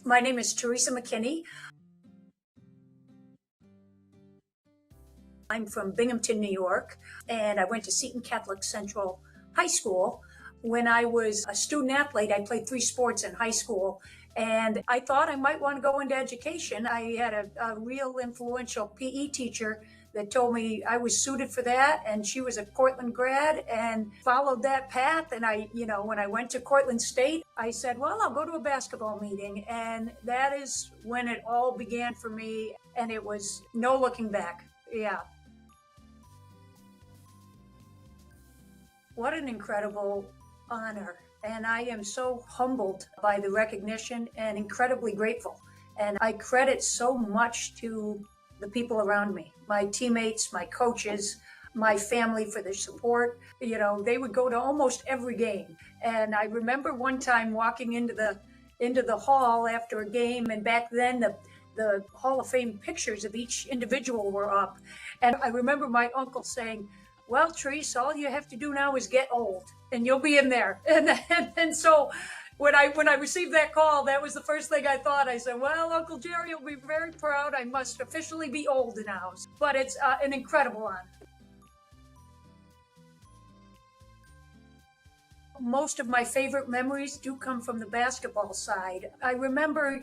My name is Teresa McKinney. I'm from Binghamton, New York, and I went to Seton Catholic Central High School. When I was a student athlete, I played 3 sports in high school, and I thought I might want to go into education. I had a real influential PE teacher that told me I was suited for that, and she was a Cortland grad and followed that path. And when I went to Cortland State, I said, well, I'll go to a basketball meeting. And that is when it all began for me, and it was no looking back. Yeah. What an incredible honor. And I am so humbled by the recognition and incredibly grateful. And I credit so much to the people around me, my teammates, my coaches, my family for their support. They would go to almost every game. And I remember one time walking into the hall after a game, and back then the Hall of Fame pictures of each individual were up. And I remember my uncle saying, well, Therese, all you have to do now is get old and you'll be in there. And so when I received that call, that was the first thing I thought. I said, well, Uncle Jerry will be very proud. I must officially be old now. But it's an incredible honor. Most of my favorite memories do come from the basketball side. I remember,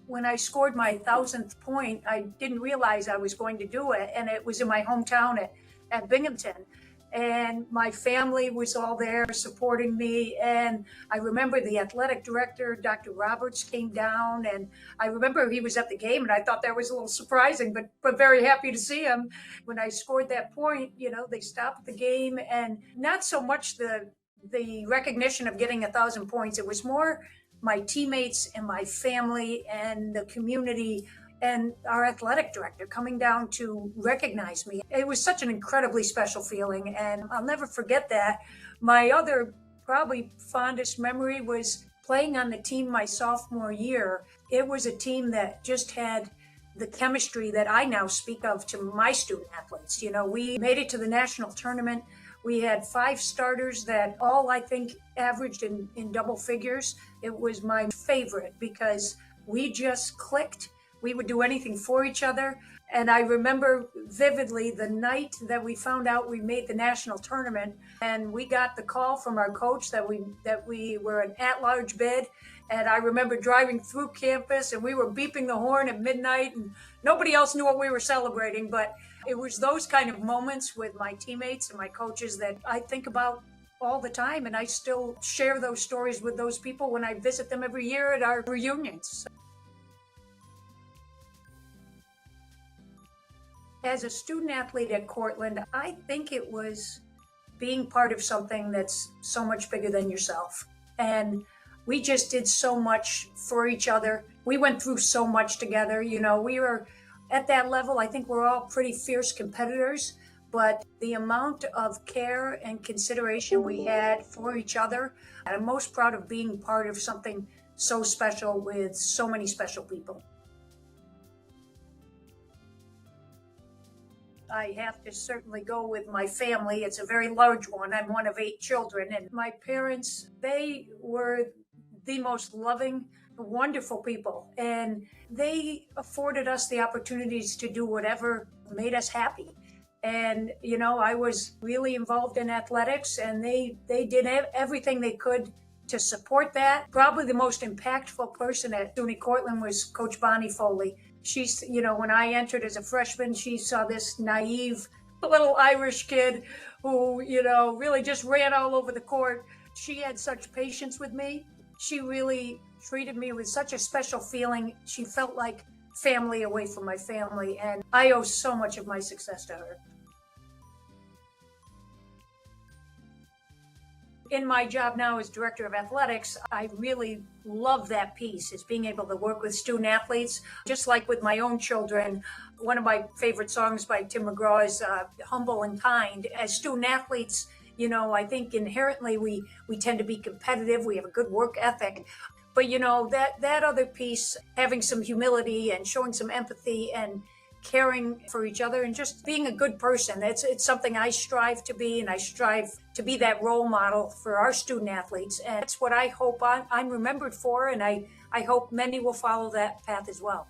when I scored my 1,000th point, I didn't realize I was going to do it. And it was in my hometown at Binghamton. And my family was all there supporting me. And I remember the athletic director, Dr. Roberts, came down, and I remember he was at the game, and I thought that was a little surprising, but very happy to see him. When I scored that point, they stopped the game, and not so much the recognition of getting 1,000 points. It was more my teammates and my family and the community and our athletic director coming down to recognize me. It was such an incredibly special feeling, and I'll never forget that. My other probably fondest memory was playing on the team my sophomore year. It was a team that just had the chemistry that I now speak of to my student athletes. We made it to the national tournament. We had 5 starters that all, I think, averaged in double figures. It was my favorite because we just clicked. We would do anything for each other. And I remember vividly the night that we found out we made the national tournament, and we got the call from our coach that we were an at-large bid. And I remember driving through campus, and we were beeping the horn at midnight, and nobody else knew what we were celebrating. But it was those kind of moments with my teammates and my coaches that I think about all the time. And I still share those stories with those people when I visit them every year at our reunions. As a student athlete at Cortland, I think it was being part of something that's so much bigger than yourself. And we just did so much for each other. We went through so much together. We were at that level. I think we're all pretty fierce competitors, but the amount of care and consideration we had for each other, I'm most proud of being part of something so special with so many special people. I have to certainly go with my family. It's a very large one. I'm one of 8 children, and my parents, they were the most loving, wonderful people, and they afforded us the opportunities to do whatever made us happy. And, I was really involved in athletics, and they did everything they could to support that. Probably the most impactful person at SUNY Cortland was Coach Bonnie Foley. She's, when I entered as a freshman, she saw this naive little Irish kid who, really just ran all over the court. She had such patience with me. She really treated me with such a special feeling. She felt like family away from my family, and I owe so much of my success to her. In my job now as director of athletics, I really love that piece, is being able to work with student athletes. Just like with my own children, one of my favorite songs by Tim McGraw is Humble and Kind. As student athletes, I think inherently we tend to be competitive. We have a good work ethic. But, that other piece, having some humility and showing some empathy and caring for each other and just being a good person. It's something I strive to be, and I strive to be that role model for our student athletes. And that's what I hope I'm remembered for, and I hope many will follow that path as well.